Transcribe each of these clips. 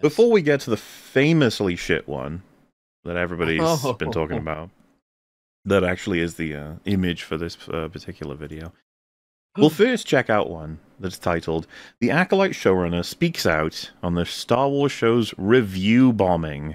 Before we get to the famously shit one that everybody's been talking about, that actually is the image for this particular video, we'll first check out one that's titled, "The Acolyte Showrunner Speaks Out on the Star Wars Show's Review Bombing."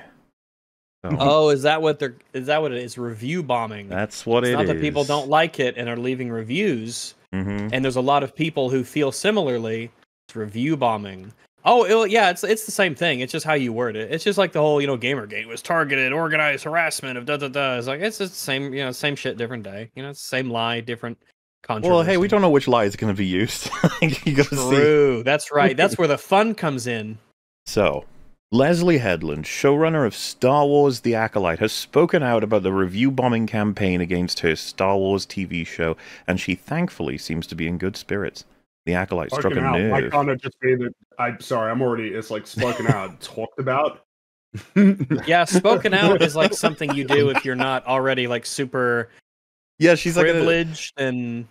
So, is that what it is? Review bombing. That's what it is. It's not that people don't like it and are leaving reviews, and there's a lot of people who feel similarly. It's review bombing. Oh, yeah, it's the same thing. It's just how you word it. It's just like the whole, Gamergate was targeted, organized harassment of da-da-da. It's like, it's the same, same shit, different day. It's the same lie, different controversy. Well, hey, we don't know which lie is going to be used. You gotta True, that's right. That's where the fun comes in. So, Leslye Headland, showrunner of Star Wars The Acolyte, has spoken out about the review bombing campaign against her Star Wars TV show, and she thankfully seems to be in good spirits. The Acolyte struck a nerve. I kind of just mean that I'm sorry, it's like spoken out, talked about. Yeah, spoken out is like something you do if you're not already like super she's privileged and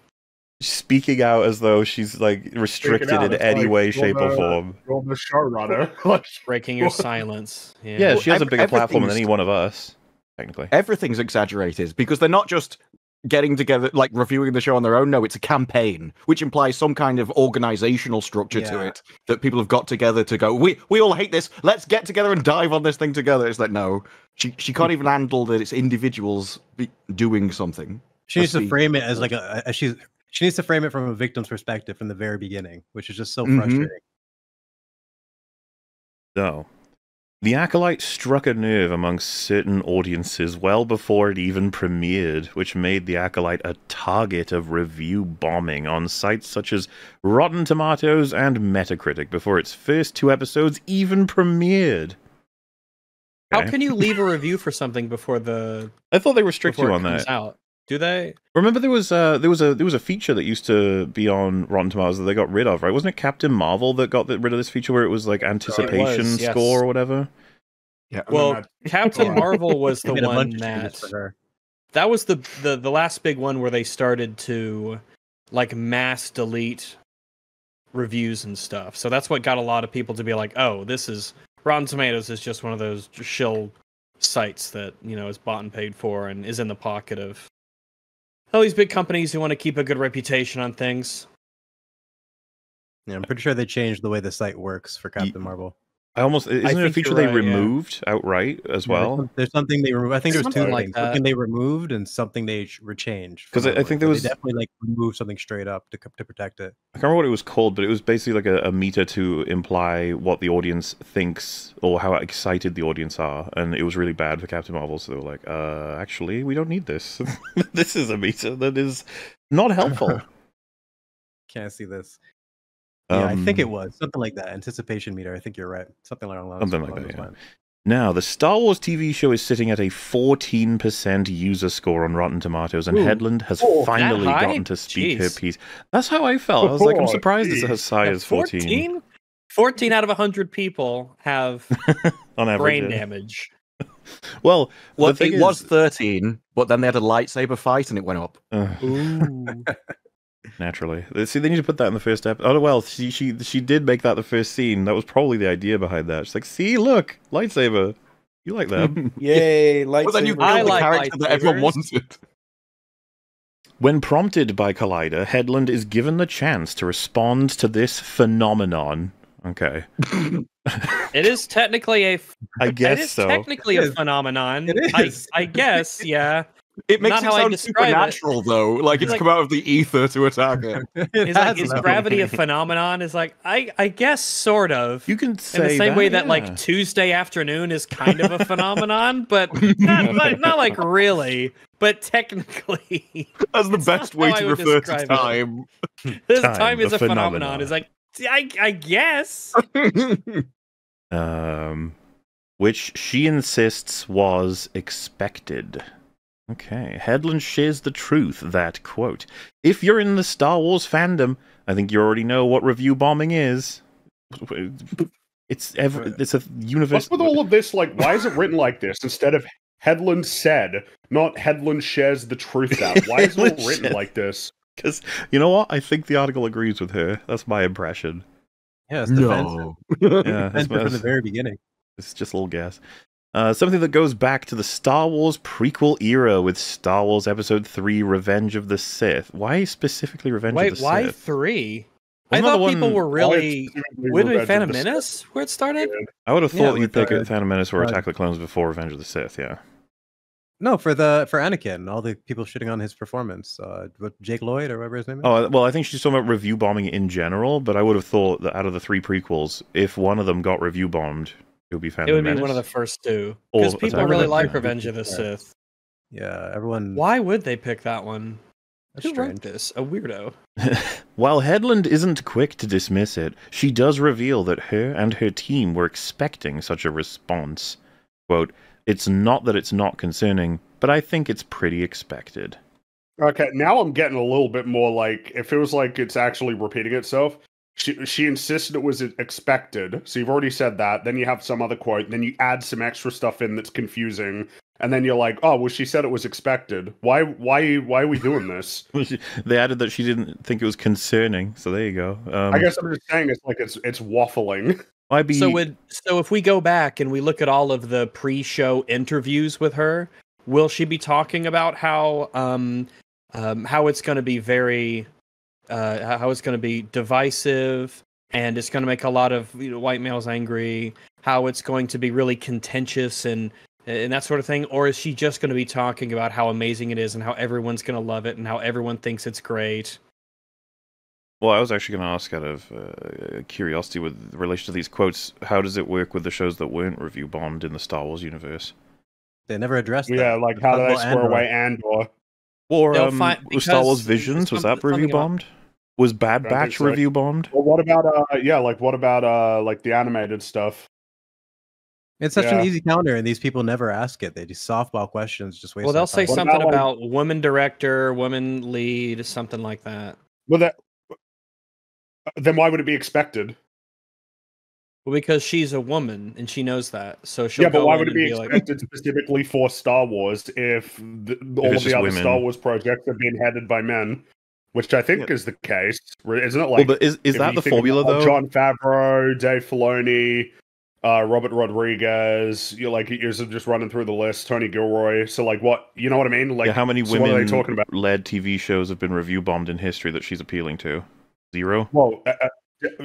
speaking out as though she's like restricted in any way, shape, or form. You're the showrunner. Breaking your silence. Yeah, she has a bigger platform than any one of us, technically. Everything's exaggerated because they're not just getting together, like reviewing the show on their own. No, it's a campaign, which implies some kind of organizational structure to it that people have got together to go, we all hate this, let's get together and dive on this thing together. It's like, no, she can't even handle that it's individuals doing something. She needs to frame it as like she needs to frame it from a victim's perspective from the very beginning, which is just so frustrating. So, The Acolyte struck a nerve among certain audiences well before it even premiered, which made The Acolyte a target of review bombing on sites such as Rotten Tomatoes and Metacritic before its first 2 episodes even premiered. How can you leave a review for something before the? I thought they restrict you on that. Out. Do they? Remember there was a feature that used to be on Rotten Tomatoes that they got rid of, right? Wasn't it Captain Marvel that got rid of this feature where it was like anticipation score or whatever? Yeah. Well, Captain Marvel was the one that was the last big one where they started to like mass delete reviews and stuff. So that's what got a lot of people to be like, "Oh, this is Rotten Tomatoes is just one of those shill sites that is bought and paid for and is in the pocket of all these big companies who want to keep a good reputation on things." Yeah, I'm pretty sure they changed the way the site works for Captain Marvel. Isn't it a feature they removed outright as well? There's something they removed. I think there's 2 things. Something they removed and something they rechanged. Because I think there was they definitely like removed something straight up to protect it. I can't remember what it was called, but it was basically like a meter to imply what the audience thinks or how excited the audience are, and it was really bad for Captain Marvel. So they were like, actually, we don't need this. This is a meter that is not helpful. Can't see this. Yeah, I think it was something like that. Anticipation meter. I think you're right. Something along those lines. Yeah. Now, the Star Wars TV show is sitting at a 14% user score on Rotten Tomatoes, and Headland has finally gotten to speak her piece. That's how I felt. I was like, I'm surprised it's as high as 14. 14 out of 100 people have on average, brain damage. Well, it was 13, but then they had a lightsaber fight and it went up. Ooh. Naturally. See, they need to put that in the first episode. Oh, well, she did make that the first scene. That was probably the idea behind that. She's like, see, look, lightsaber. You like them. Yay, lightsaber. Well, then you killed the character that everyone wanted. When prompted by Collider, Headland is given the chance to respond to this phenomenon. Okay. It is technically a phenomenon. It is. I guess, yeah. It makes it sound supernatural, though. Like it's come out of the ether to attack it. Is gravity a phenomenon? Is like, I guess sort of. You can say in the same way that like Tuesday afternoon is kind of a phenomenon, but not like really. But technically, that's the best way to refer to time. This time is a phenomenon. Is like, I guess. Which she insists was expected. Okay, Headland shares the truth that, quote, if you're in the Star Wars fandom, I think you already know what review bombing is. It's a universe. What's with all of this? Like, why is it written like this instead of Headland said, not Headland shares the truth that? Why is it all written like this? Because, you know what? I think the article agrees with her. That's my impression. Yeah, it's defensive. Yeah, defensive from the very beginning. It's just a little gas. Something that goes back to the Star Wars prequel era with Star Wars Episode 3, Revenge of the Sith. Why specifically Revenge of the Sith? Wait, why 3? Wasn't I that thought the people one- were really... Wouldn't it be Phantom Revenge of the Menace where it started? I would have Yeah, thought you'd with pick the- Phantom Menace or Attack of the Clones before Revenge of the Sith, yeah. No, for Anakin, all the people shitting on his performance. Jake Lloyd or whatever his name is. Oh, well, I think she's talking about review bombing in general, but I would have thought that out of the 3 prequels, if one of them got review bombed, it would be Phantom It would Menace. be one of the first 2. Or Because people Attack really of the like Clones. Revenge of the Sith. Yeah, everyone. Why would they pick that one? That's Who strange. wrote this? A weirdo. While Headland isn't quick to dismiss it, she does reveal that her and her team were expecting such a response. Quote, "It's not that it's not concerning, but I think it's pretty expected." Okay, now I'm getting a little bit more like, it feels like it's actually repeating itself. She insisted it was expected, so you've already said that. Then you have some other quote, then you add some extra stuff in that's confusing, and then you're like, oh, well, she said it was expected. Why are we doing this? They added that she didn't think it was concerning, so there you go. I guess I'm just saying it's like it's waffling. So if we go back and we look at all of the pre-show interviews with her, will she be talking about how it's going to be very how it's going to be divisive and it's going to make a lot of white males angry, how it's going to be really contentious and that sort of thing, or is she just going to be talking about how amazing it is and how everyone's going to love it and how everyone thinks it's great? Well, I was actually going to ask out of curiosity with relation to these quotes, how does it work with the shows that weren't review bombed in the Star Wars universe? They never addressed that. Yeah, like how do they square away Andor? Or was Star Wars Visions, was that review bombed? Was Bad Batch review bombed? Well, what about like the animated stuff? It's such an easy counter, and these people never ask it. They do softball questions, just waste. Well, they'll say time. something about woman director, woman lead, something like that. Well, then why would it be expected? Well, because she's a woman and she knows that, so she'll. Yeah, but go why in would it be and expected specifically for Star Wars if all of the other women. Star Wars projects have been headed by men? Which I think is the case, isn't it? Like, well, but is that the formula though? Jon Favreau, Dave Filoni, Robert Rodriguez. You're just running through the list. Tony Gilroy. So like, what you know what I mean? Like, how many what are they talking about? women-led TV shows have been review bombed in history that she's appealing to? 0. Well,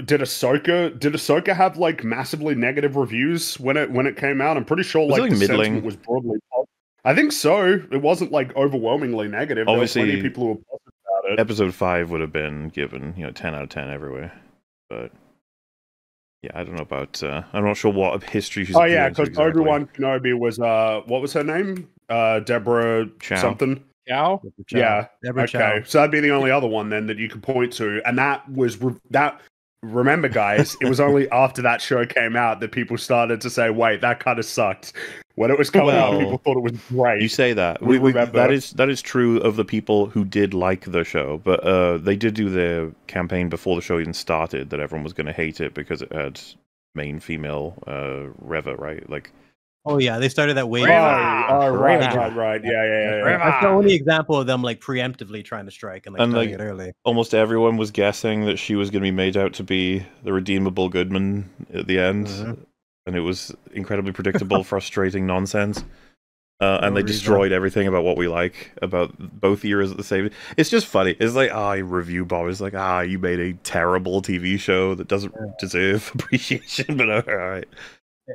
did Ahsoka have like massively negative reviews when it came out? I'm pretty sure like the middling? sentiment was broadly positive. I think so. It wasn't like overwhelmingly negative. Obviously, there were plenty of people who were positive about it. Episode 5 would have been given 10 out of 10 everywhere, but yeah, I don't know about. I'm not sure what history she's. Oh yeah, because Obi-Wan Kenobi was what was her name? Deborah Chow. something. Chow? Yeah. Deborah Okay, Chow. so that'd be the only other one then that you could point to, and that was that. Remember, guys, it was only after that show came out that people started to say, "Wait, that kind of sucked." When it was coming out, people thought it was great. You say that. Remember. That is true of the people who did like the show, but they did do their campaign before the show even started that everyone was going to hate it because it had main female Reva, right? Like, oh yeah, they started that way. Right. Yeah. That's the only example of them like preemptively trying to strike and starting it early. Almost everyone was guessing that she was going to be made out to be the redeemable Goodman at the end, and it was incredibly predictable, frustrating nonsense. And they destroyed everything about what we like about both eras at the same. It's just funny. It's like, review bomb. It's like, you made a terrible TV show that doesn't deserve appreciation, but all right.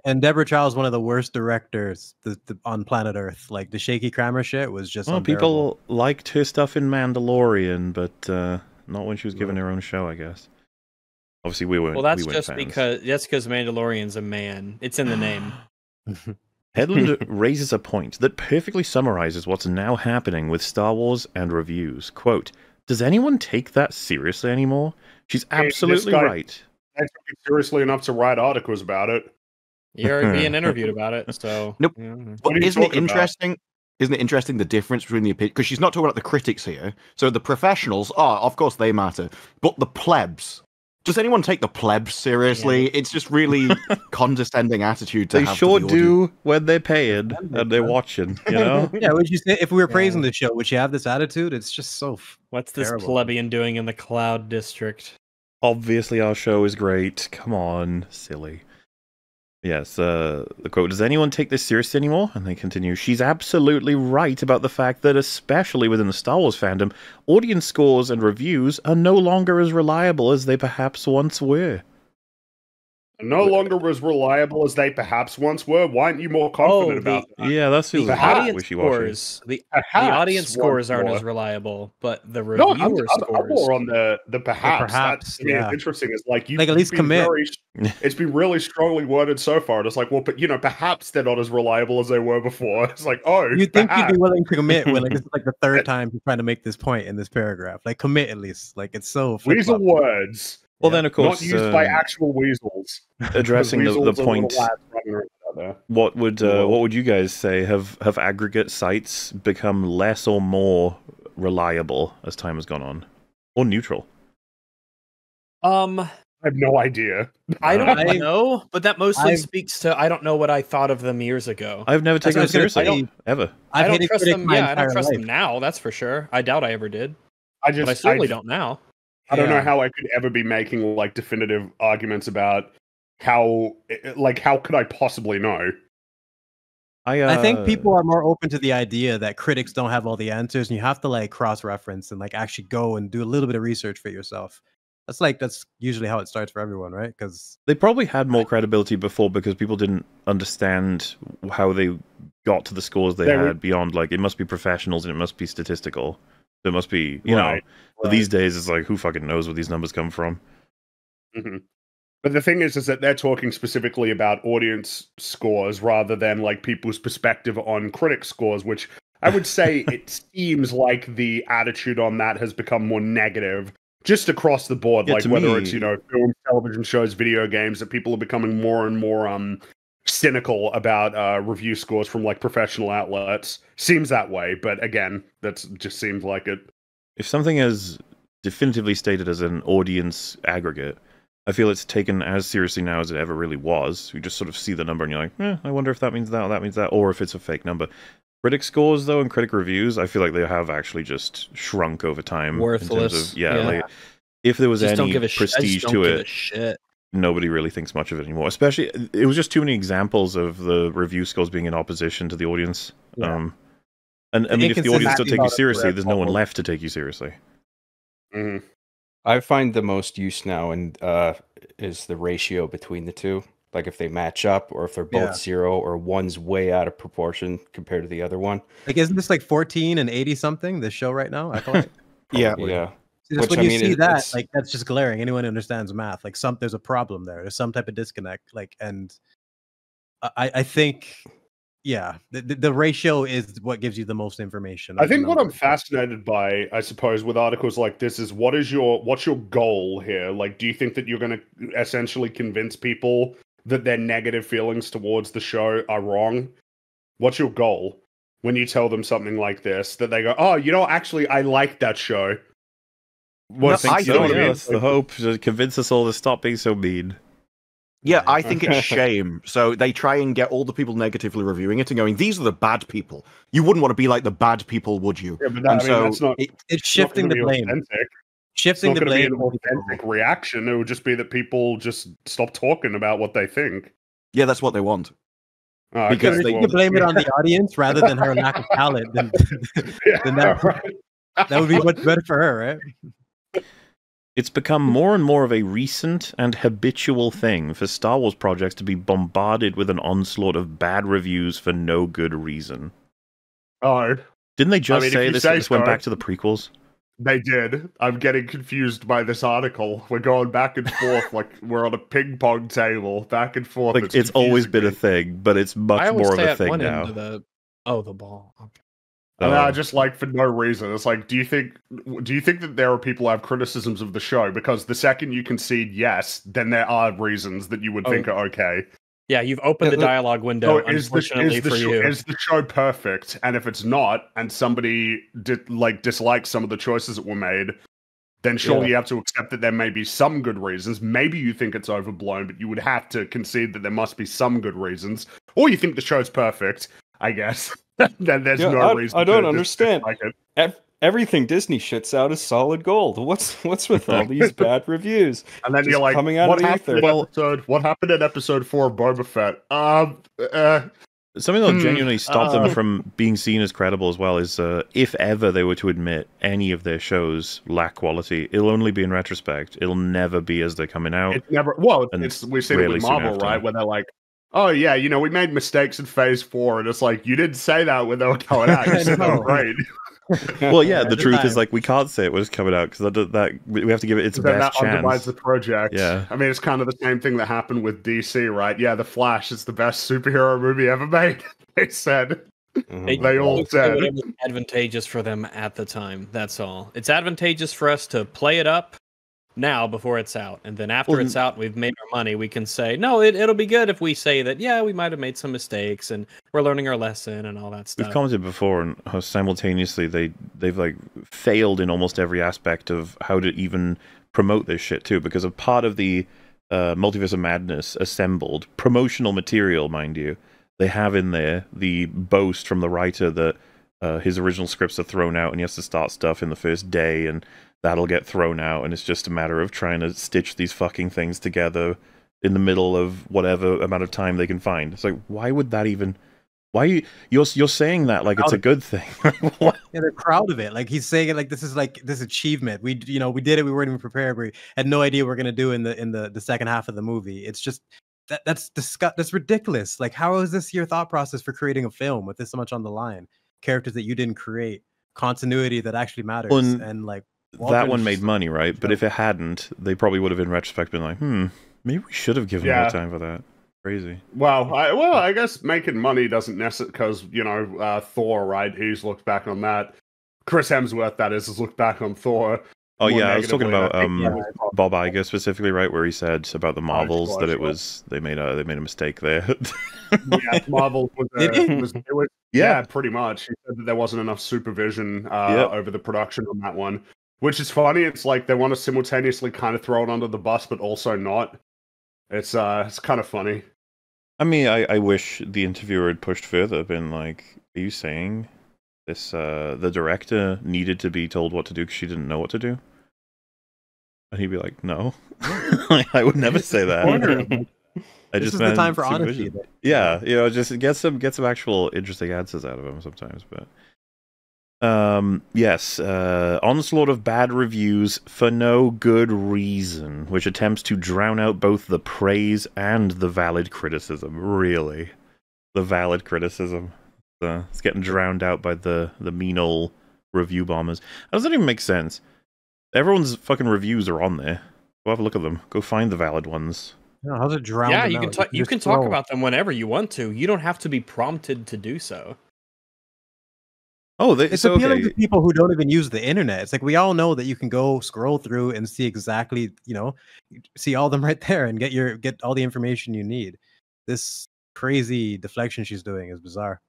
And Deborah Chow is one of the worst directors on planet Earth. Like the shaky Kramer shit was just. Well, people liked her stuff in Mandalorian, but not when she was given her own show, I guess. Obviously, we weren't. Well, that's we just fans. because Mandalorian's a man. It's in the name. Headland raises a point that perfectly summarizes what's now happening with Star Wars and reviews. Quote, "Does anyone take that seriously anymore? She's absolutely right. I took it seriously enough to write articles about it. You're being interviewed about it, so... Nope. Yeah. What Isn't it interesting? Isn't it interesting the difference between the opinion? Because she's not talking about the critics here. So the professionals, of course they matter. But the plebs. Does anyone take the plebs seriously? Yeah. It's just really condescending attitude to they have sure to the do when they're paying and they're watching, you know? Yeah, would you say, if we were praising the show, would you have this attitude? It's just so What's this terrible. plebeian doing in the Cloud District? Obviously, our show is great. Come on, silly. Yes, the quote, does anyone take this seriously anymore? And they continue, she's absolutely right about the fact that, especially within the Star Wars fandom, audience scores and reviews are no longer as reliable as they perhaps once were. No longer as reliable as they perhaps once were. Why aren't you more confident about that? Yeah, that's the audience scores. The audience scores aren't as reliable, but the reviewer scores. I'm more on the perhaps. That's interesting. It's like you at least commit. It's been really strongly worded so far. It's like, well, but perhaps they're not as reliable as they were before. It's like, oh, you think you'd be willing to commit when this is like the third time you're trying to make this point in this paragraph. Like commit at least. Like it's so weasel words. Well, then, of course, not used by actual weasels. Addressing the point, what would you guys say? Have aggregate sites become less or more reliable as time has gone on, or neutral? I have no idea. I don't know, but that mostly speaks to I don't know what I thought of them years ago. I've never taken them seriously, ever. I don't trust them. Yeah, I don't trust them now. That's for sure. I doubt I ever did. But I certainly don't now. I don't know how I could ever be making like definitive arguments about how could I possibly know? I think people are more open to the idea that critics don't have all the answers, and you have to like cross-reference and like actually go and do a little bit of research for yourself. That's usually how it starts for everyone, right? Because they probably had more credibility before because people didn't understand how they got to the scores they had beyond like it must be professionals and it must be statistical. It must be, you know. But these days, it's like, who fucking knows where these numbers come from? Mm-hmm. But the thing is that they're talking specifically about audience scores rather than like people's perspective on critic scores, which I would say it seems like the attitude on that has become more negative just across the board. Yeah, like whether it's, film, television shows, video games, that people are becoming more and more cynical about review scores from like professional outlets. Seems that way, but again, that just seems like it. If something is definitively stated as an audience aggregate, I feel it's taken as seriously now as it ever really was. You just sort of see the number and you're like, I wonder if that means that or that means that, or if it's a fake number. Critic scores, though, and critic reviews, I feel like they have actually just shrunk over time. Worthless. In terms of, like, if there was any prestige to it, nobody really thinks much of it anymore. Especially, it was just too many examples of the review scores being in opposition to the audience. Yeah. And I mean, if the audience don't take you seriously, there's no one left to take you seriously. Mm-hmm. I find the most use now is the ratio between the two. Like if they match up, or if they're both 0, or one's way out of proportion compared to the other one. Like, isn't this like 14 and 80 something? This show right now, Acolyte. Yeah. See, when you see that, like that's just glaring. Anyone who understands math, like there's a problem there. There's some type of disconnect. Like, and I think. Yeah, the ratio is what gives you the most information. I think what I'm fascinated by, I suppose, with articles like this is what's your goal here? Like, do you think that you're going to essentially convince people that their negative feelings towards the show are wrong? What's your goal when you tell them something like this? That they go, oh, actually, I like that show. That's the hope, to convince us all to stop being so mean. Yeah, I think it's shame. So they try and get all the people negatively reviewing it and going, these are the bad people. You wouldn't want to be like the bad people, would you? Yeah, but that's not... It's shifting the blame. Authentic. Shifting the blame. It's not going to be an authentic reaction. It would just be that people just stop talking about what they think. Yeah, that's what they want. Because if you blame it on the audience rather than her lack of talent, then that would be much better for her, right? It's become more and more of a recent and habitual thing for Star Wars projects to be bombarded with an onslaught of bad reviews for no good reason. Oh. Didn't they just say this went back to the prequels? They did. I'm getting confused by this article. We're going back and forth like we're on a ping pong table, back and forth. Like it's always been a thing, but it's much more of a thing now. The ball. Okay. Just like for no reason. It's like, do you think that there are people who have criticisms of the show? Because the second you concede yes, then there are reasons that you would think are okay. Yeah, you've opened the dialogue window. Unfortunately for you, is the show perfect? And if it's not, and somebody dislikes some of the choices that were made, then surely you have to accept that there may be some good reasons. Maybe you think it's overblown, but you would have to concede that there must be some good reasons. Or you think the show's perfect, I guess. Then there's no reason. I don't understand. everything Disney shits out is solid gold. What's with all these bad reviews? And then Just you're like, coming out what of the happened, ether. what happened in episode 4 of Boba Fett? Something that'll genuinely stop them from being seen as credible as well is if ever they were to admit any of their shows lack quality, it'll only be in retrospect. It'll never be as they're coming out. It's never. Well, we've seen it with Marvel, right? Where they're like, "Oh yeah, we made mistakes in Phase 4," and it's like you didn't say that when they were going out. You said they were great. Well, yeah, the truth is like we can't say it was coming out because that we have to give it its best chance. That undermines the project. Yeah, I mean, it's kind of the same thing that happened with DC, right? Yeah, The Flash is the best superhero movie ever made. They said. They all said it was advantageous for them at the time. That's all. It's advantageous for us to play it up now before it's out, and then after it's out, we've made our money. We can say no. It'll be good if we say that. Yeah, we might have made some mistakes, and we're learning our lesson and all that stuff. We've commented before on how simultaneously they've like failed in almost every aspect of how to even promote this shit too, because of part of the Multiverse of Madness assembled promotional material, mind you. They have in there the boast from the writer that his original scripts are thrown out and he has to start stuff in the first day and that'll get thrown out and it's just a matter of trying to stitch these fucking things together in the middle of whatever amount of time they can find. It's like, why would that even... Why you're saying that like it's a good thing? Yeah, they're proud of it. Like he's saying it like this is like this achievement. We did it. We weren't even prepared. We had no idea what we're gonna do in the second half of the movie. It's just... That's ridiculous. Like, how is this your thought process for creating a film with this much on the line? Characters that you didn't create, continuity that actually matters, and like that one made money, right? But if it hadn't, they probably would have in retrospect been like, maybe we should have given more time for that. Crazy. Well, I guess making money doesn't necessarily because Thor, right? He's looked back on that. Chris Hemsworth, that is, has looked back on Thor. Oh yeah, I was talking about Bob Iger specifically, right, where he said about the Marvels that it was they made a mistake there. Yeah, Marvel was pretty much. He said that there wasn't enough supervision over the production on that one, which is funny. It's like they want to simultaneously kind of throw it under the bus, but also not. It's kind of funny. I mean, I wish the interviewer had pushed further, been like, "Are you saying this? The director needed to be told what to do because she didn't know what to do?" And he'd be like, "No, I would never say that." This is the time for honesty. Yeah, just get some actual interesting answers out of him sometimes. But yes, onslaught of bad reviews for no good reason, which attempts to drown out both the praise and the valid criticism. Really, the valid criticism. It's getting drowned out by the mean old review bombers. That doesn't even make sense. Everyone's fucking reviews are on there. Go have a look at them. Go find the valid ones. No, how's it drowned? Yeah, you can talk about them whenever you want to. You don't have to be prompted to do so. Oh, it's appealing to people who don't even use the internet. It's like we all know that you can go scroll through and see exactly, see all of them right there and get all the information you need. This crazy deflection she's doing is bizarre.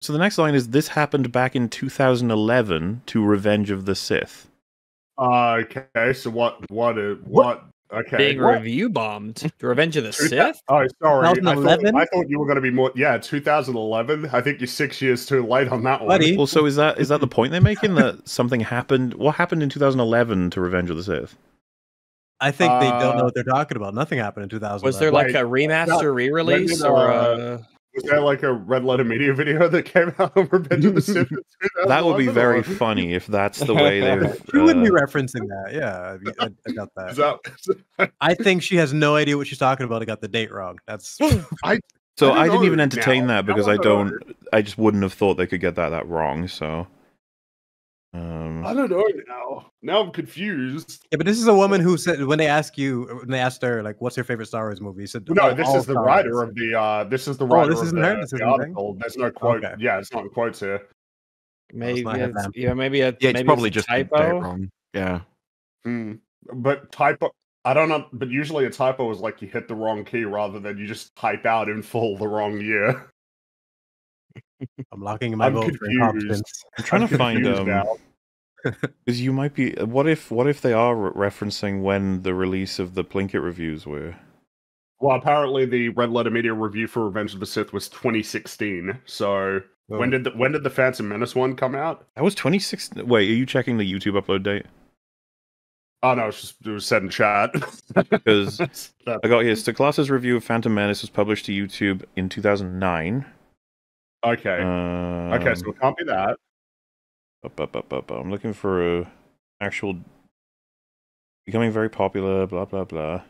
So the next line is, "This happened back in 2011 to Revenge of the Sith." Okay, so what? Okay, being review bombed to Revenge of the Sith. Oh, sorry. 2011? I thought you were going to be more. Yeah, 2011. I think you're 6 years too late on that one. Well, so is that the point they're making, that something happened? What happened in 2011 to Revenge of the Sith? I think they don't know what they're talking about. Nothing happened in 2011. Was there like a remaster re-release or? Was there like a Red Letter Media video that came out on Revenge of the Sith? That would be very funny if that's the way they've... She wouldn't be referencing that. Yeah, I got that. I think she has no idea what she's talking about. I got the date wrong. That's... I didn't even entertain that because I just wouldn't have thought they could get that wrong, so... I don't know now. Now I'm confused. Yeah, but this is a woman who said when they asked her like, "What's your favorite Star Wars movie?" She said, "No, this is the writer of the. This is the writer. This isn't her. This isn't article. There's no quote. Okay. Yeah, it's not in quotes here. Maybe it's probably just typo. Wrong. Yeah. But typo. I don't know. But usually a typo is like you hit the wrong key rather than you just type out in full the wrong year. I'm locking my vote for incompetence. I'm trying to find because you might be. What if they are referencing when the release of the Plinkett reviews were? Well, apparently the Red Letter Media review for Revenge of the Sith was 2016. So When did the Phantom Menace one come out? That was 2016. Wait, are you checking the YouTube upload date? Oh no, it was said in chat. Because I got here. Stoklass's review of Phantom Menace was published to YouTube in 2009. Okay. Okay, so it can't be that. I'm looking for a actual becoming very popular. Blah blah blah.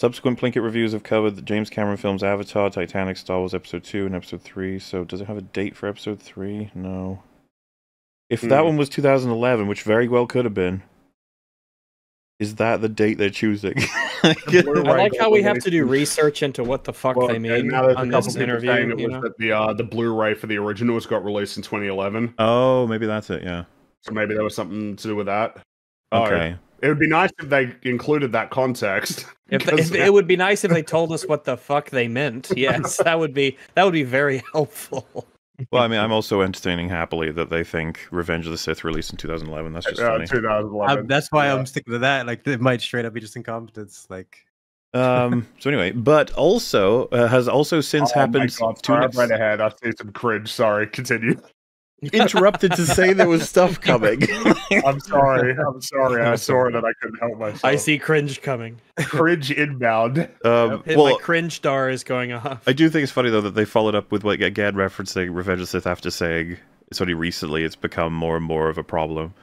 Subsequent Plinkett reviews have covered the James Cameron films Avatar, Titanic, Star Wars Episode 2, and Episode 3. So does it have a date for Episode 3? No. If that one was 2011, which very well could have been. Is that the date they're choosing? I like how we have to do research into what the fuck they mean on this interview. It was that the Blu-ray for the originals got released in 2011. Oh, maybe that's it, yeah. So maybe there was something to do with that. Okay. It would be nice if they included that context. It would be nice if they told us what the fuck they meant. Yes, that would be very helpful. Well, I mean, I'm also entertaining happily that they think Revenge of the Sith released in 2011. That's just funny. 2011. That's why I'm sticking to that. Like, it might straight up be just incompetence. Like, so anyway, but also has also since happened. Right ahead. I've seen some cringe. Sorry, continue. Interrupted to say there was stuff coming. I'm sorry. I saw it and I couldn't help myself. I see cringe coming. Cringe inbound. My cringe star is going off. I do think it's funny though that they followed up with like again referencing Revenge of the Sith after saying it's only recently it's become more and more of a problem.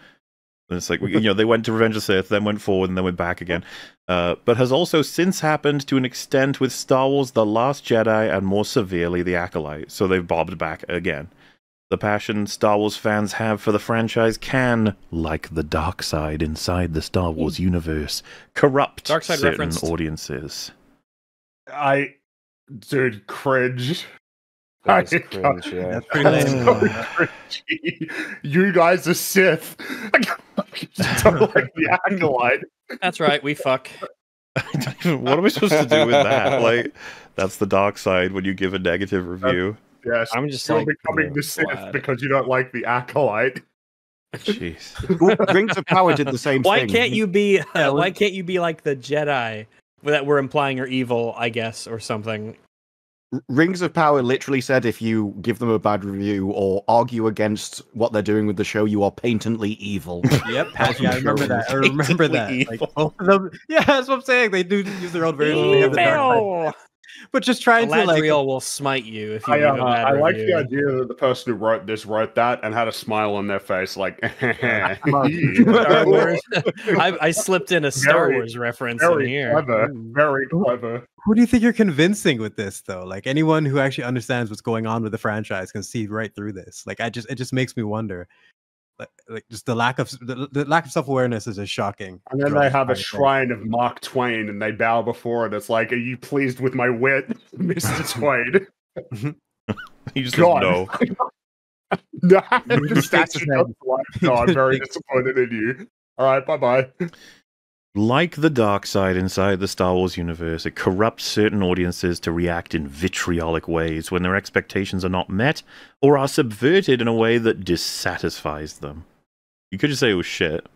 And it's like they went to Revenge of the Sith, then went forward, and then went back again. But has also since happened to an extent with Star Wars: The Last Jedi and more severely The Acolyte. So they've bobbed back again. The passion Star Wars fans have for the franchise can, like the dark side inside the Star Wars universe, corrupt certain audiences. Dude, cringe. That's cringe, yeah. That's pretty lame. You guys are Sith. Don't like the Acolyte. That's right, we fuck. What are we supposed to do with that? Like, that's the dark side when you give a negative review. Yes, I'm just you're becoming the Sith because you don't like the Acolyte. Jeez. Rings of Power did the same thing. Why can't you be like the Jedi that we're implying are evil, I guess, or something? Rings of Power literally said if you give them a bad review or argue against what they're doing with the show, you are patently evil. Yep, yeah, I remember that. I remember that. Like, both of them. Yeah, that's what I'm saying. They do use their own version. They have the dark side. But just trying to like, will smite you if you. I like the idea that the person who wrote that and had a smile on their face, like. I slipped in a Star Wars reference in here. Clever, very clever. Who do you think you're convincing with this, though? Like anyone who actually understands what's going on with the franchise can see right through this. Like it just makes me wonder. Like just the lack of self-awareness is just shocking. And then they have a shrine of Mark Twain and they bow before it. It's like, are you pleased with my wit, Mr. Twain? You just no. No, I'm very disappointed in you. All right, bye-bye. Like the dark side inside the Star Wars universe, it corrupts certain audiences to react in vitriolic ways when their expectations are not met or are subverted in a way that dissatisfies them. You could just say it was shit.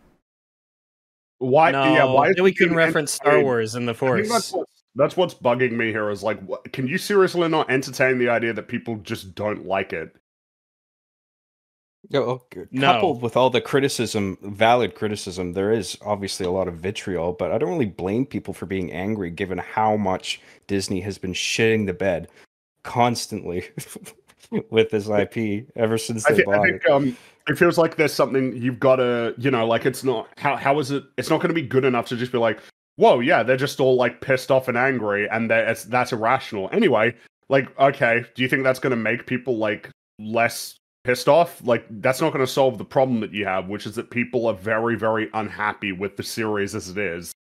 Why? No, yeah, why we can reference Star Wars in the Force. That's what's bugging me here is like, can you seriously not entertain the idea that people just don't like it? Coupled with all the criticism, valid criticism, there is obviously a lot of vitriol, but I don't really blame people for being angry given how much Disney has been shitting the bed constantly with this IP ever since they bought it. It feels like there's something you've got to, like it's not, how is it, it's not going to be good enough to just be like, whoa, yeah, they're just all like pissed off and angry and that's irrational. Anyway, like, okay, do you think that's going to make people like less pissed off? Like, that's not going to solve the problem that you have, which is that people are very, very unhappy with the series as it is.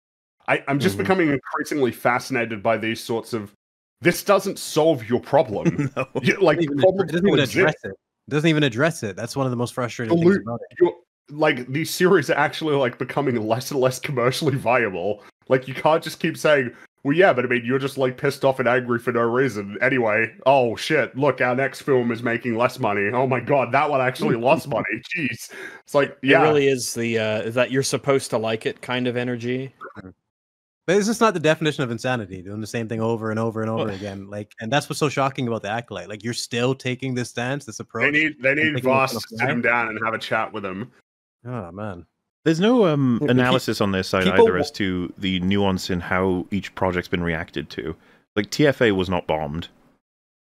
I'm just becoming increasingly fascinated by these sorts of, this doesn't solve your problem. No. It doesn't even address it. It doesn't even address it. That's one of the most frustrating things about it. Like, these series are actually like becoming less and less commercially viable. Like, you can't just keep saying, well, yeah, but I mean, you're just like pissed off and angry for no reason. Anyway, oh shit, look, our next film is making less money. Oh my god, that one actually lost money. Jeez. It's like, yeah. It really is the is that you're supposed to like it kind of energy. But it's just not the definition of insanity, doing the same thing over and over and over again. Like, and that's what's so shocking about the Acolyte. Like, you're still taking this stance, this approach. They need Voss to sit him down and have a chat with him. Oh man. There's no analysis on their side either as to the nuance in how each project's been reacted to. Like, TFA was not bombed.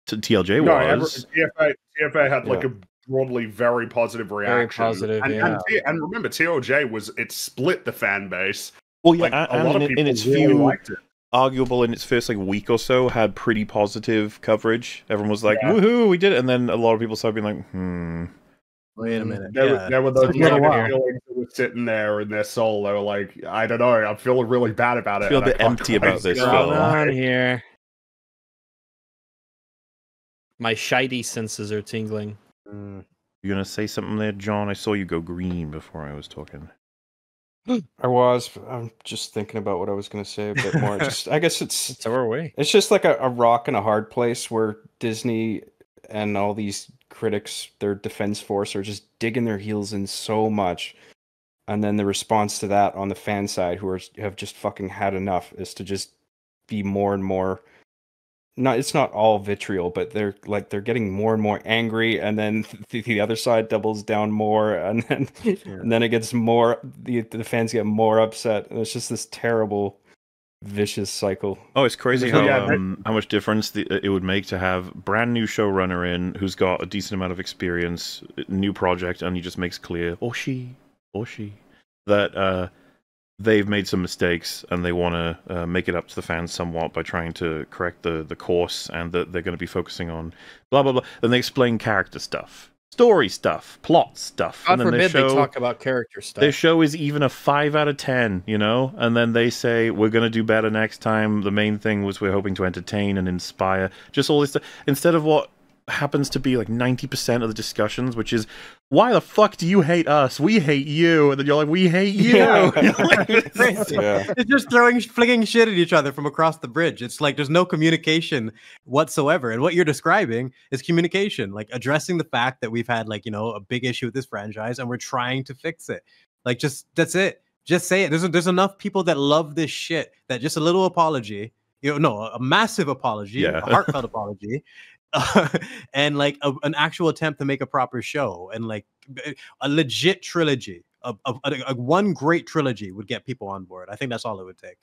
TLJ was. TFA had like a broadly very positive reaction. Very positive, and remember, TLJ it split the fan base. Well, yeah, like, and a lot of people in its really liked it. Arguable in its first like week or so, had pretty positive coverage. Everyone was like, "Woohoo, we did it!" And then a lot of people started being like, Wait a minute. There were those negative feelings that were sitting there in their soul. They were like, I don't know, I'm feeling really bad about it. I feel a bit empty about this. Going on here. My shitey senses are tingling. You gonna say something there, John? I saw you go green before I was talking. I'm just thinking about what I was going to say a bit more. I guess it's our way. It's just like a rock and a hard place where Disney and all these critics, their defense force, are just digging their heels in so much, and then the response to that on the fan side, who have just fucking had enough, is to just be more and more. It's not all vitriol, but they're getting more and more angry, and then the other side doubles down more, and then it gets more. The fans get more upset, and it's just this terrible, vicious cycle. Oh, it's crazy how much difference it would make to have brand new showrunner in who's got a decent amount of experience, new project, and he just makes clear, or she, that they've made some mistakes and they want to make it up to the fans somewhat by trying to correct the course, and that they're going to be focusing on blah blah blah. Then they explain character stuff, story stuff, plot stuff. God and then forbid they talk about character stuff. Their show is even a 5 out of 10, you know? And then they say, we're going to do better next time. The main thing was we're hoping to entertain and inspire. Just all this stuff. Instead of what happens to be like 90% of the discussions, which is, why the fuck do you hate us? We hate you. And then you're like, we hate you. It's just flinging shit at each other from across the bridge. It's like there's no communication whatsoever. And what you're describing is communication, like addressing the fact that we've had like, you know, a big issue with this franchise and we're trying to fix it. Like, that's it. Just say it. There's enough people that love this shit that just a little apology, a massive apology, a heartfelt apology, and like an actual attempt to make a proper show, and like a legit trilogy, a one great trilogy would get people on board. I think that's all it would take.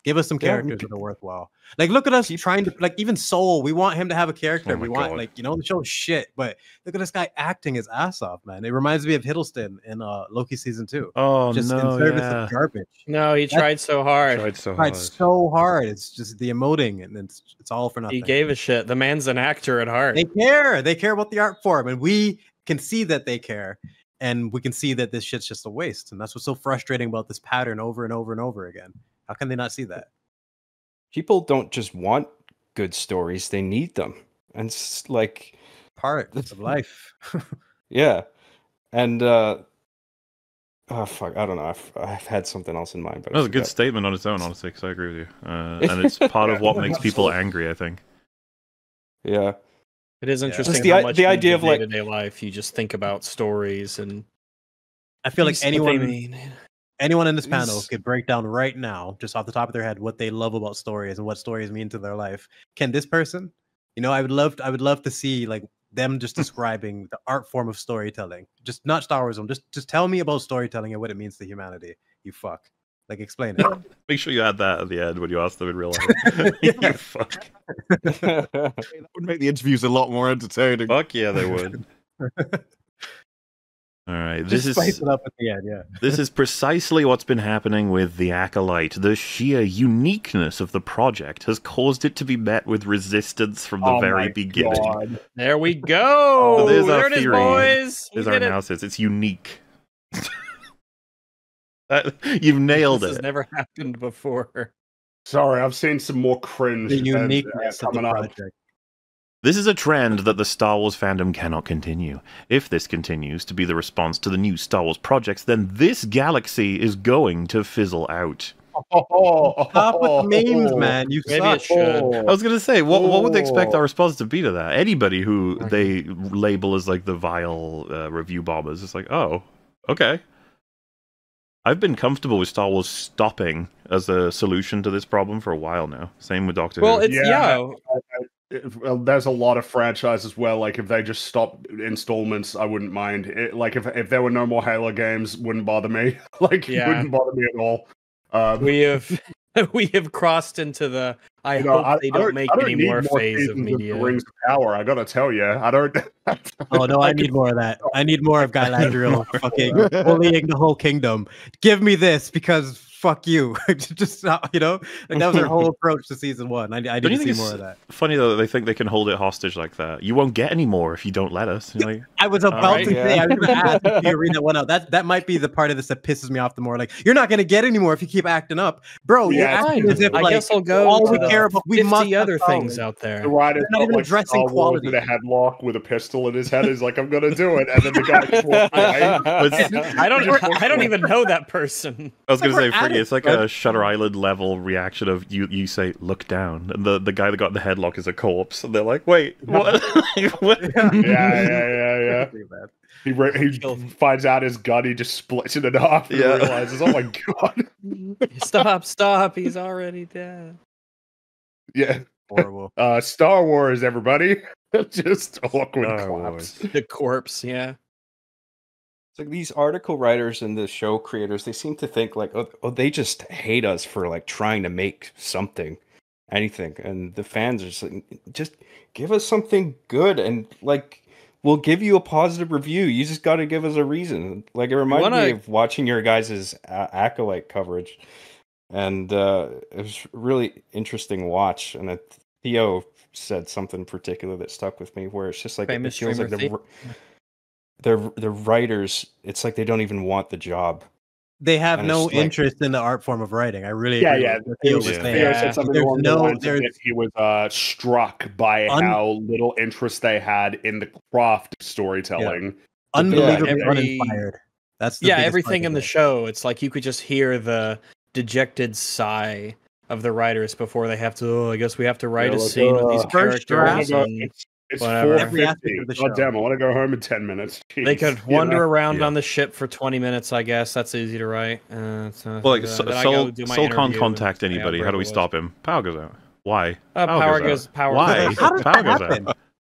Give us some characters that are worthwhile. Like, look at us trying to, like, even Soul, we want him to have a character. We want, like, the show's shit, but look at this guy acting his ass off, man. It reminds me of Hiddleston in Loki season 2. Oh, just in service of garbage. No, he tried so hard. Tried so hard. It's just the emoting, and it's all for nothing. He gave a shit. The man's an actor at heart. They care. They care about the art form, and we can see that they care. And we can see that this shit's just a waste. And that's what's so frustrating about this pattern over and over and over again. How can they not see that? People don't just want good stories, they need them. And it's like part of life. Yeah. And oh fuck, I don't know. I've had something else in mind, but that was a good statement on its own, honestly, because I agree with you. And it's part of what makes people angry, I think. Yeah. It is interesting how much the idea of like day-to-day life you just think about stories, and I feel like anyone in this panel could break down right now, just off the top of their head, what they love about stories and what stories mean to their life. Can this person? I would love to see like them just describing the art form of storytelling. Just not Star Wars. Just tell me about storytelling and what it means to humanity. You fuck. Like, explain it. Make sure you add that at the end when you ask them in real life. You fuck. That would make the interviews a lot more entertaining. Fuck yeah, they would. All right, this is spice it up at the end, yeah. This is precisely what's been happening with the Acolyte. The sheer uniqueness of the project has caused it to be met with resistance from the very beginning. God. There we go. There it is, boys. There's our analysis. It's unique. You've nailed it. This has never happened before. Sorry, I've seen some more cringe. The uniqueness of the project. This is a trend that the Star Wars fandom cannot continue. If this continues to be the response to the new Star Wars projects, then this galaxy is going to fizzle out. Stop with the memes, man. You Maybe it should. I was going to say, what would they expect our response to be to that? Anybody who they label as like the vile review bombers, it's like, oh, okay. I've been comfortable with Star Wars stopping as a solution to this problem for a while now. Same with Doctor Who. Well, it's Well, there's a lot of franchises where, like, if they just stopped installments, I wouldn't mind. Like, if there were no more Halo games, wouldn't bother me. Like, it wouldn't bother me at all. We have crossed into the I hope they don't make any more phase of media. Rings of Power, I gotta tell you, I don't. Oh no, I need more of that. I need more of Galadriel fucking bullying the whole kingdom. Give me this because fuck you. Just like that was their whole approach to season 1. I need to see more of that. Funny though that they think they can hold it hostage like that. You won't get any more if you don't let us. Like, I was about to say, I was going to ask if you read that one out. That might be the part of this that pisses me off the more. Like, you're not going to get any more if you keep acting up, bro. You're acting as if, I guess I'll go. All to we care about, we 50 must other things out there. The writer's not even addressing quality. With a headlock with a pistol in his head is like, I'm going to do it, and then the guy just walks away. I don't even know that person. I was going to say, Friggy, it's like a Shutter Island level reaction of you say look down, and the guy that got the headlock is a corpse, and they're like, wait, what? Yeah. He finds out his gun, he just splits it in half and realizes, oh my god. Stop, he's already dead. Yeah. Horrible. Star Wars, everybody. Just awkward claps. The corpse, yeah. It's like these article writers and the show creators, they seem to think like, oh, they just hate us for like trying to make something, anything. And the fans are just like, just give us something good and like, we'll give you a positive review. You just got to give us a reason. Like it reminded me of watching your guys' Acolyte coverage. And it was really interesting watch. And Theo said something in particular that stuck with me where it's just like, it feels like the writers, it's like they don't even want the job. They have no interest in the art form of writing. I really agree. Theo said something along the lines that he was struck by how little interest they had in the craft of storytelling. Unbelievably uninspired. That's everything in the show. It's like you could just hear the dejected sigh of the writers before they have to. I guess we have to write a scene with these characters. It's 4:50. God damn, I want to go home in 10 minutes. Jeez. They could wander around on the ship for 20 minutes, I guess. That's easy to write. Soul can't contact anybody. How do we stop him? Power goes out. Why? Power goes out. Why? How does that happen?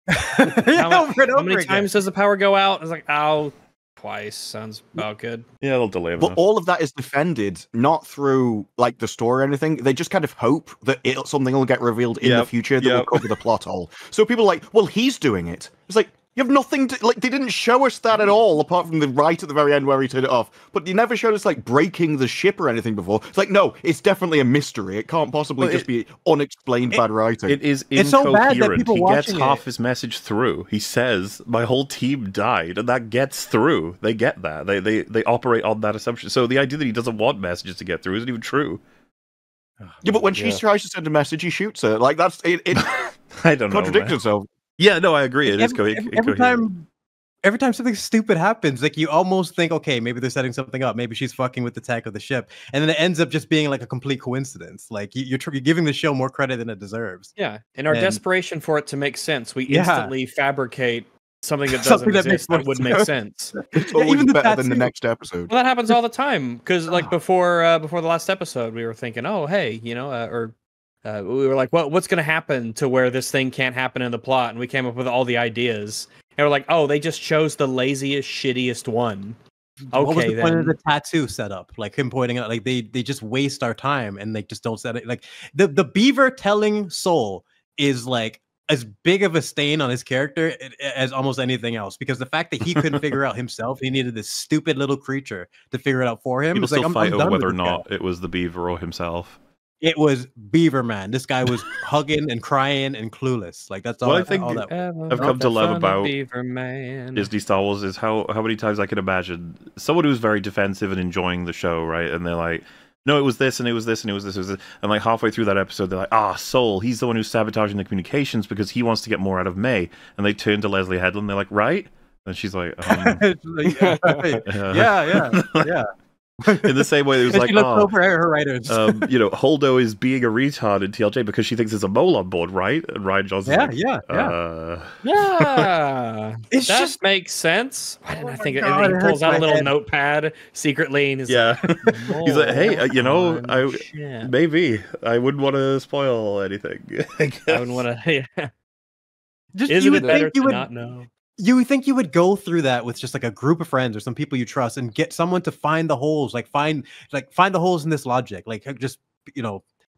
How many times does the power go out? It's like, ow. Twice sounds about good. Yeah, they'll delay them. But all of that is defended not through like the story or anything. They just kind of hope that something will get revealed in the future that will cover the plot hole. So people are like, well, he's doing it. It's like, you have nothing to like. They didn't show us that at all, apart from the right at the very end where he turned it off. But you never showed us like breaking the ship or anything before. It's like, no, it's definitely a mystery. It can't possibly just be unexplained bad writing. It is incoherent. It's so bad that people he gets half his message through. He says, "My whole team died," and that gets through. They get that. They operate on that assumption. So the idea that he doesn't want messages to get through isn't even true. Yeah, but when she tries to send a message, he shoots her. Like that's it. I don't know. Contradicts itself. Yeah, no, I agree. It is every time something stupid happens, like you almost think, okay, maybe they're setting something up. Maybe she's fucking with the tech of the ship, and then it ends up just being like a complete coincidence. Like you're giving the show more credit than it deserves. Yeah, in our desperation for it to make sense, we instantly fabricate something that doesn't exist that would make sense. It's always better than the next episode. Well, that happens all the time because, like before the last episode, we were thinking, oh, hey, we were like, what's going to happen to where this thing can't happen in the plot? And we came up with all the ideas. And we're like, oh, they just chose the laziest, shittiest one. Okay, what was the point of the tattoo setup? Like him pointing out, like they just waste our time and they just don't set it. Like the beaver telling Soul is like as big of a stain on his character as almost anything else. Because the fact that he couldn't figure out himself, he needed this stupid little creature to figure it out for him. People still fight over whether or not it was the beaver or himself. It was Beaver Man. This guy was hugging and crying and clueless. Like that's all. What I think I've come to love about Disney Star Wars is how many times I can imagine someone who's very defensive and enjoying the show, right? And they're like, no, it was this and it was this and it was this. It was this. And like halfway through that episode, they're like, Soul, he's the one who's sabotaging the communications because he wants to get more out of May. And they turn to Leslye Headland. They're like, right? And she's like, yeah. In the same way, it was like, over her writers. Holdo is being a retard in TLJ because she thinks there's a mole on board, right? And Ryan Johnson's yeah. It just makes sense. Why didn't I think it? And he pulls out a little notepad secretly, and he's like, he's like, hey, maybe I wouldn't want to spoil anything. I wouldn't want to. Yeah. Isn't it better to not know? You would think you would go through that with just like a group of friends or some people you trust and get someone to find the holes, find the holes in this logic, just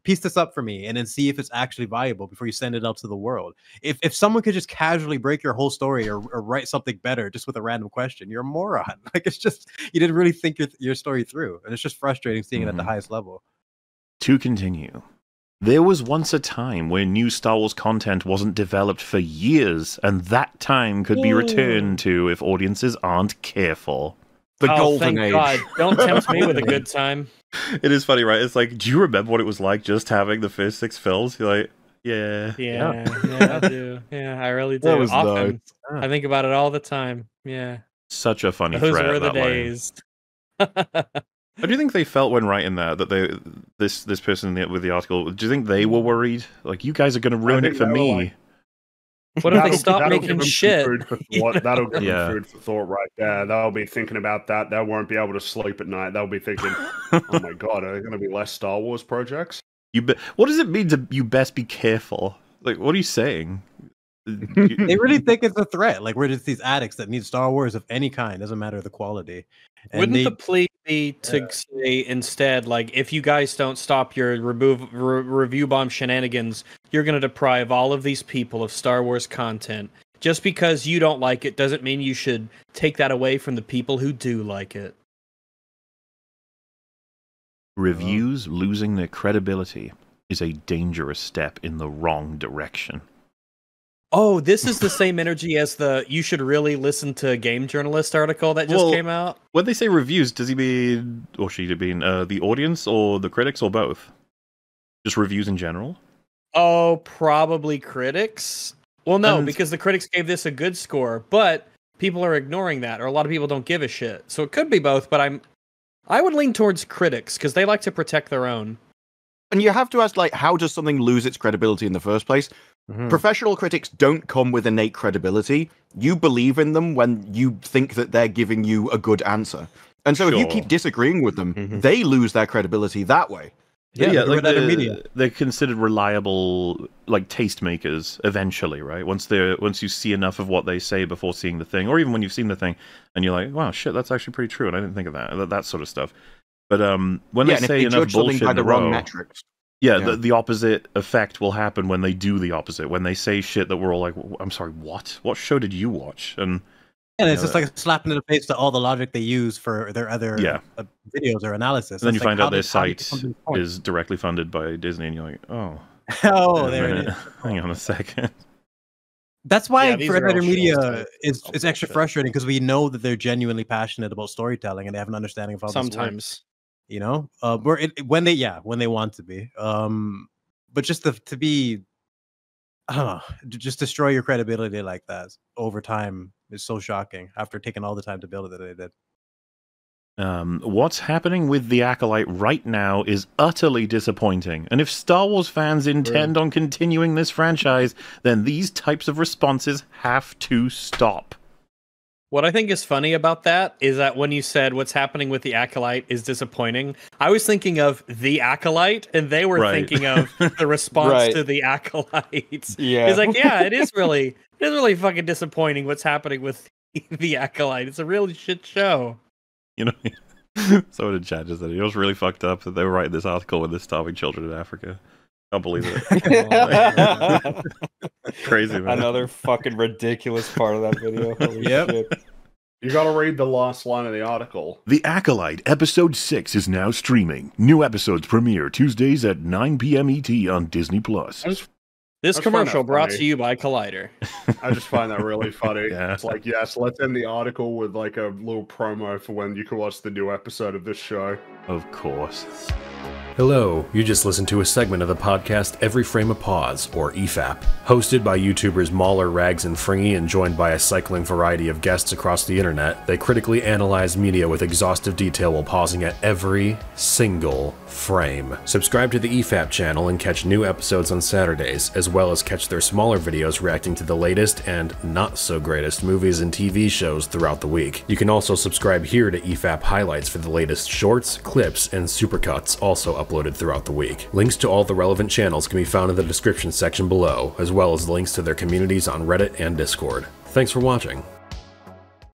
piece this up for me and then see if it's actually viable before you send it out to the world. If someone could just casually break your whole story or write something better just with a random question, you're a moron. It's just you didn't really think your story through, and it's just frustrating seeing it at the highest level. To continue. There was once a time where new Star Wars content wasn't developed for years, and that time could be returned to if audiences aren't careful. The golden age. God. Don't tempt me with a good time. It is funny, right? It's like, do you remember what it was like just having the first 6 films? You're like, yeah, I do. Yeah, I really do. That was often. Nice. I think about it all the time. Yeah. Such a funny Those thread. Those were the days. How do you think they felt when writing that this person with the article? Do you think they were worried? Like, you guys are going to ruin it for me. Like, what if they stop making shit? That'll give them food for thought right there. They'll be thinking about that. They won't be able to sleep at night. They'll be thinking, oh my God, are there going to be less Star Wars projects? What does it mean to you best be careful? Like, what are you saying? They really think it's a threat. Like, we're just these addicts that need Star Wars of any kind. Doesn't matter the quality. And wouldn't the plea be to say instead, like, if you guys don't stop your review bomb shenanigans, you're going to deprive all of these people of Star Wars content. Just because you don't like it doesn't mean you should take that away from the people who do like it. Reviews losing their credibility is a dangerous step in the wrong direction. Oh, this is the same energy as the "you should really listen to Game Journalist" article that just came out. When they say reviews, does he mean, or she mean, the audience or the critics or both? Just reviews in general? Oh, probably critics. Well, no, because the critics gave this a good score, but people are ignoring that, or a lot of people don't give a shit. So it could be both, but I would lean towards critics because they like to protect their own. And you have to ask, like, how does something lose its credibility in the first place? Mm-hmm. Professional critics don't come with innate credibility. You believe in them when you think that they're giving you a good answer. And so if you keep disagreeing with them, they lose their credibility that way. Yeah, like they're considered reliable, like, tastemakers eventually, right? Once you see enough of what they say before seeing the thing, or even when you've seen the thing and you're like, wow, shit, that's actually pretty true, and I didn't think of that sort of stuff. But when they say enough bullshit in a row, metrics. The opposite effect will happen when they do the opposite. When they say shit that we're all like, I'm sorry, what? What show did you watch? And it's just like slapping in the face to all the logic they use for their other videos or analysis. And then you find out their site is directly funded by Disney, and you're like, oh, there it is. Hang on a second. That's why for other media it's extra frustrating, because we know that they're genuinely passionate about storytelling and they have an understanding of how sometimes. You know, when they want to be, but just to be, I don't know, just destroy your credibility like that over time is so shocking after taking all the time to build it that they did. What's happening with the Acolyte right now is utterly disappointing, and if Star Wars fans intend on continuing this franchise, then these types of responses have to stop. What I think is funny about that is that when you said what's happening with the Acolyte is disappointing, I was thinking of the Acolyte, and they were thinking of the response to the Acolyte. Yeah, it's like, it is really fucking disappointing what's happening with the Acolyte. It's a really shit show. You know, someone in chat just said it was really fucked up that they were writing this article with the starving children in Africa. I don't believe it. Crazy, man. Another fucking ridiculous part of that video. Holy shit. You gotta read the last line of the article. The Acolyte, Episode 6 is now streaming. New episodes premiere Tuesdays at 9 p.m. ET on Disney+. This commercial brought to you by Collider. I just find that really funny. Yeah. It's like, yes, let's end the article with like a little promo for when you can watch the new episode of this show. Of course. Hello, you just listened to a segment of the podcast Every Frame a Pause, or EFAP. Hosted by YouTubers Mauler, Rags, and Fringy and joined by a cycling variety of guests across the internet, they critically analyze media with exhaustive detail while pausing at every single frame. Subscribe to the EFAP channel and catch new episodes on Saturdays, as well as catch their smaller videos reacting to the latest and not-so-greatest movies and TV shows throughout the week. You can also subscribe here to EFAP Highlights for the latest shorts, clips, and supercuts, also uploaded throughout the week. Links to all the relevant channels can be found in the description section below, as well as links to their communities on Reddit and Discord. Thanks for watching.